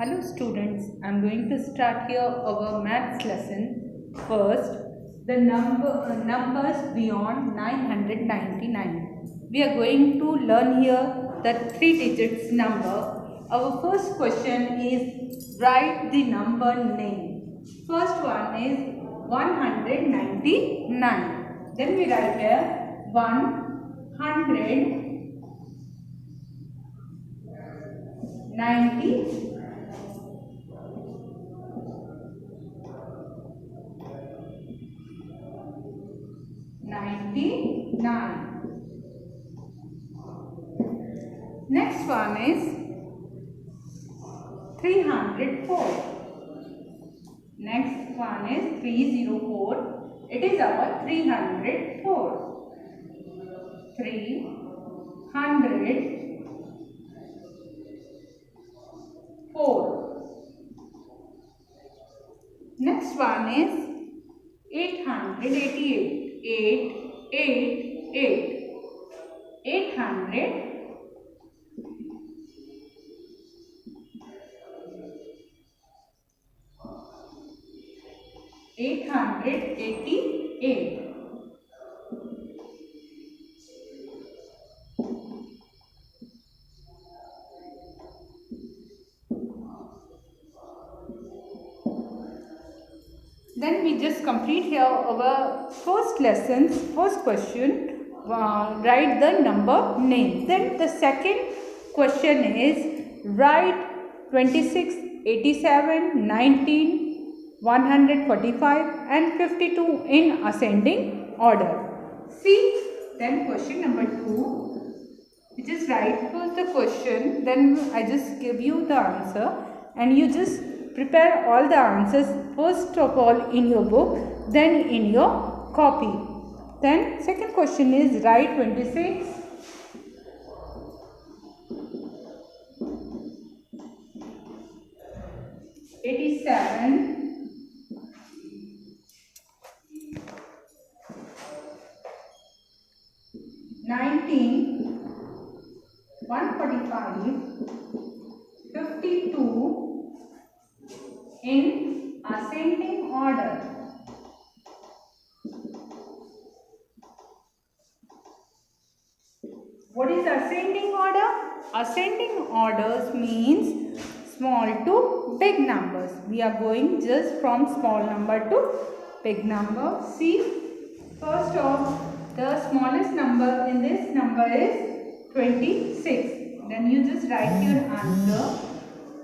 Hello students, I am going to start here our maths lesson. First, the numbers beyond 999. We are going to learn here the 3 digits number. Our first question is write the number name. First one is 199. Then we write here 199. 99. Next one is 304. Next one is 304. It is our 304. 304. Next one is 888. 888. 800. 888. Then we just complete here our first lesson's first question. Write the number name. Then the second question is write 26, 87, 19, 145 and 52 in ascending order. See, then question number 2. You just write first the question, then I just give you the answer and you just prepare all the answers first of all in your book, then in your copy. Then second question is write 26, 87, 19, 145, 52 in ascending order. What is ascending order? Ascending orders means small to big numbers. We are going just from small number to big number. See, first off, the smallest number in this number is 26. Then you just write your answer.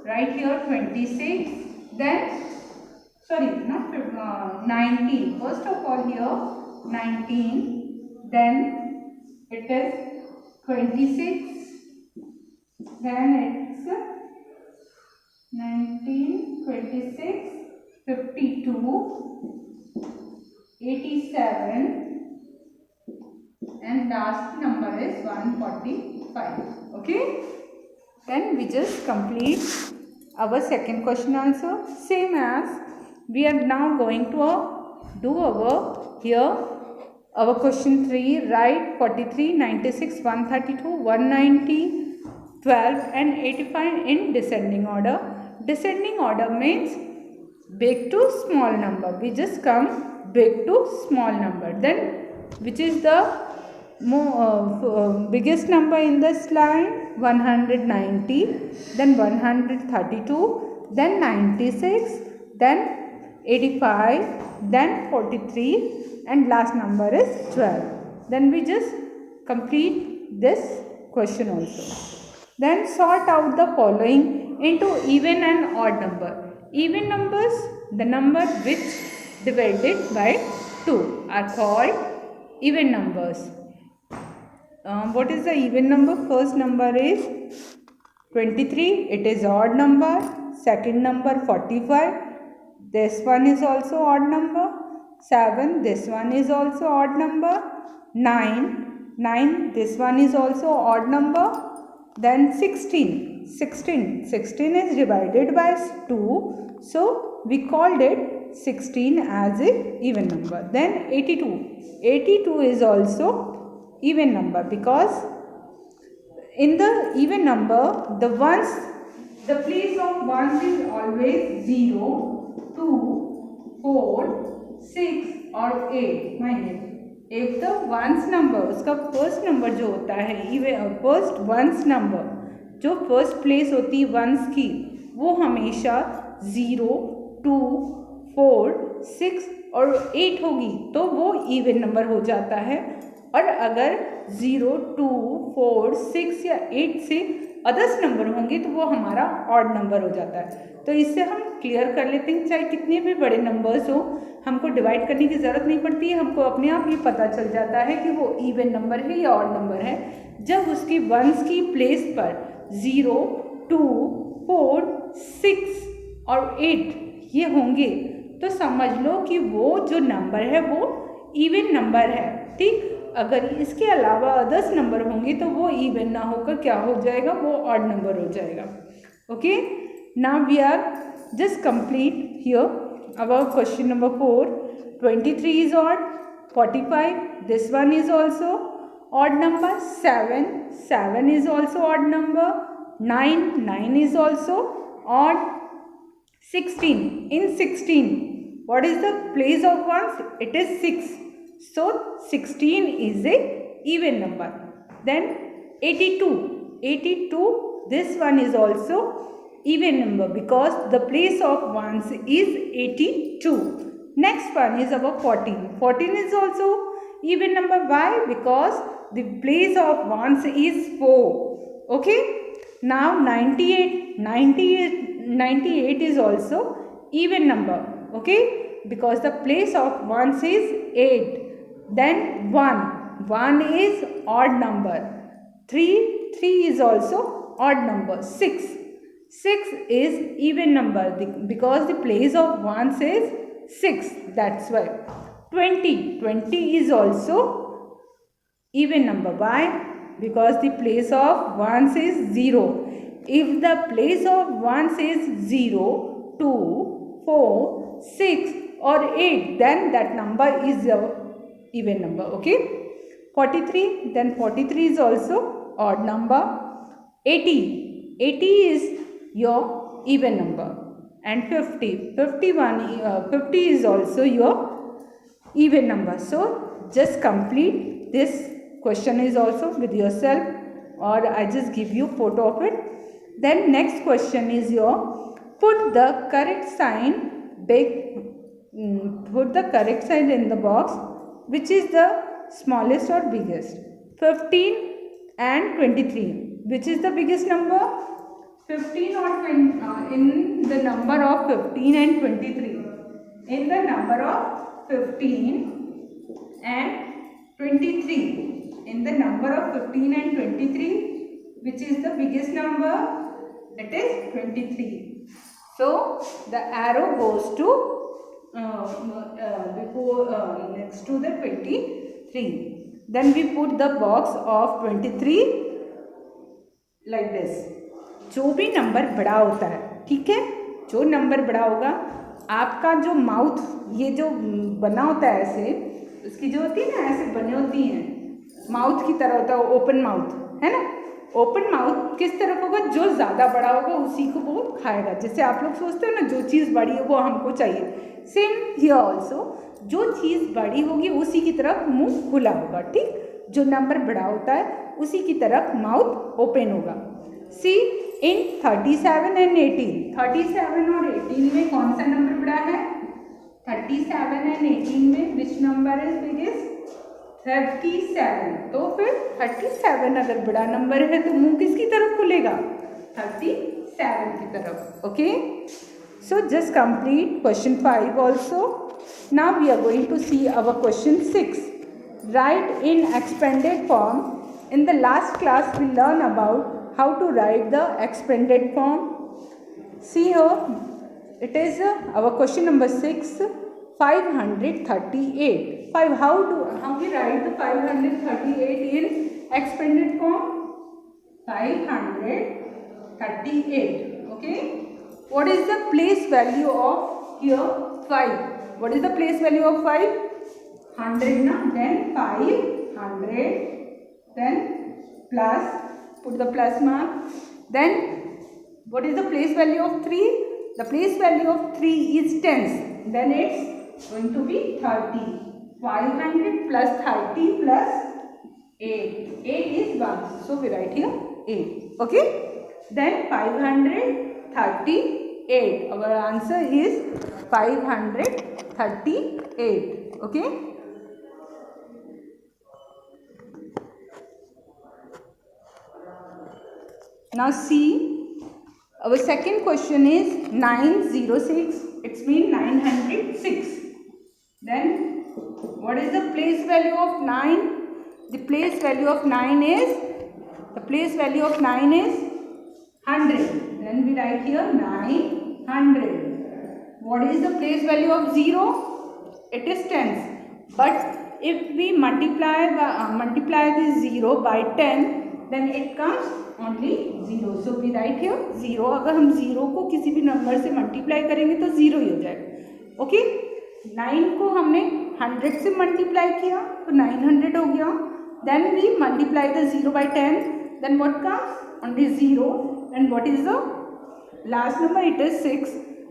Write here 26. Then, sorry, not 19. First of all here 19. Then it is 26. Then it's 19, 26, 52, 87. And last number is 145. Okay. Then we just complete our second question answer. Same as we are now going to do our here our question 3. Write 43, 96, 132, 190, 12 and 85 in descending order. Descending order means big to small number. We just come big to small number. Then which is the biggest number in this line? 190, then 132, then 96, then 85, then 43 and last number is 12. Then we just complete this question also. Then sort out the following into even and odd number. Even numbers, the number which divided by 2 are called even numbers. What is the even number? First number is 23. It is odd number. Second number 45. This one is also odd number. 7. This one is also odd number. 9. This one is also odd number. Then 16. 16 is divided by 2. So we called it 16 as a even number. Then 82. 82 is also even number because in the even number the ones the place of ones is always 0, 2, 4, 6 और 8. Minus if the ones number, उसका first number जो होता है first ones number, जो first place होती है once की, वो हमेशा 0, 2, 4, 6 और 8 होगी, तो वो इवन नंबर हो जाता है. और अगर 0, 2, 4, 6 या 8 से अदर्स नंबर होंगे तो वो हमारा ऑड नंबर हो जाता है. तो इससे हम क्लियर कर लेते हैं, चाहे कितने भी बड़े नंबर्स हो, हमको डिवाइड करने की ज़रूरत नहीं पड़ती है. हमको अपने आप ये पता चल जाता है कि वो इवन नंबर है या ऑड नंबर है जब उसकी वंस की प्लेस पर 0, 2, 4, 6 और 8 ये होंगे, तो समझ लो कि वो जो नंबर है वो इवन नंबर है. ठीक, अगर इसके अलावा अदर्स नंबर होंगे तो वो इवन ना होकर क्या हो जाएगा, वो ऑड नंबर हो जाएगा. Okay, now we are just complete here our question number 4. 23 is odd, 45 this one is also odd number, 7 is also odd number, 9 is also odd, 16 in 16 what is the place of ones? It is 6. So 16 is a even number. Then 82 this one is also even number because the place of ones is 82. Next one is our 14 is also even number. Why? Because the place of ones is 4. Okay, now 98 is also even number. Okay, because the place of ones is 8. Then 1 is odd number. 3 is also odd number. 6 is even number because the place of ones is 6. That's why 20 is also even number. Why? Because the place of ones is 0. If the place of ones is 0, 2, 4, 6 or 8, then that number is a even number. Okay, 43, then 43 is also odd number. 80 is your even number. And 50 is also your even number. So just complete this question is also with yourself, or I just give you photo of it. Then next question is your put the correct sign in the box. Which is the smallest or biggest? 15 and 23. Which is the biggest number? 15 or 20, in the number of 15 and 23. In the number of 15 and 23. In the number of 15 and 23, which is the biggest number? It is 23. So the arrow goes to next to the 23. Then we put the box of 23 like this. जो भी number बड़ा होता है, ठीक है, जो number बड़ा होगा, आपका जो माउथ ये जो बना होता है ऐसे, उसकी जो होती है ना ऐसे बने होती हैं, माउथ की तरह होता है, ओपन माउथ है ना. ओपन माउथ किस तरफ होगा? जो ज़्यादा बड़ा होगा उसी को वो खाएगा. जैसे आप लोग सोचते हो ना, जो चीज़ बड़ी है वो हमको चाहिए, सेम हियर ऑल्सो, जो चीज़ बड़ी होगी उसी की तरफ मुंह खुला होगा. ठीक, जो नंबर बड़ा होता है उसी की तरफ माउथ ओपन होगा. सी इन 37 and 18, 37 और 18 में कौन सा नंबर बड़ा है? 37 and 18 में विच नंबर इज बिगेस्ट? 37. तो फिर 37 अगर बड़ा नंबर है तो मुंह किसकी तरफ खुलेगा? 37 की तरफ. Okay, so just complete question 5 also. Now we are going to see our question 6. Write in expanded form. In the last class we learn about how to write the expanded form. See here, it is our question number 6, 538. How we write the 538 in expanded form? 538. Okay, what is the place value of here? 5. What is the place value of 5? 100 na. Then 500, then plus, put the plus mark, then What is the place value of 3? The place value of 3 is tens. Then it's going to be 30. 500 plus 30 plus 8. 8 is 1. So we write here 8. Okay. Then 538. Our answer is 538. Okay. Now see, our second question is 906. It's mean 906. Then what is the place value of 9? The place value of 9 is 100. Then we write here 900. What is the place value of 0? It is tens. But if we multiply this 0 by 10, then it comes only 0. So we write here 0. अगर हम 0 को किसी भी number से multiply करेंगे तो 0 ही हो जाएगा. ओके. 9 को हमने 100 से मल्टीप्लाई किया तो 900 हो गया. Then we multiply the 0 by 10. Then what comes? Only 0. And what is the last number? It is 6.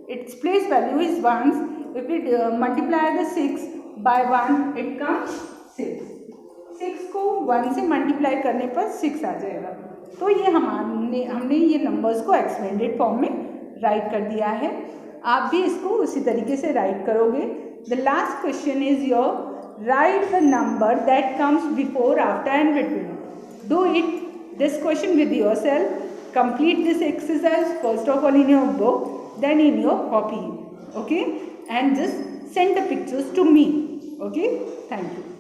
Its place value is 1. If we multiply the 6 by 1, it comes 6. 6 को 1 से मल्टीप्लाई करने पर 6 आ जाएगा. तो ये हमने ये नंबर्स को एक्सपेंडेड फॉर्म में राइट कर दिया है. आप भी इसको उसी तरीके से राइट करोगे. The last question is your write the number that comes before, after and between. Do it this question with yourself. Complete this exercise first of all in your book, then in your copy. Okay, and just send the pictures to me. Okay, thank you.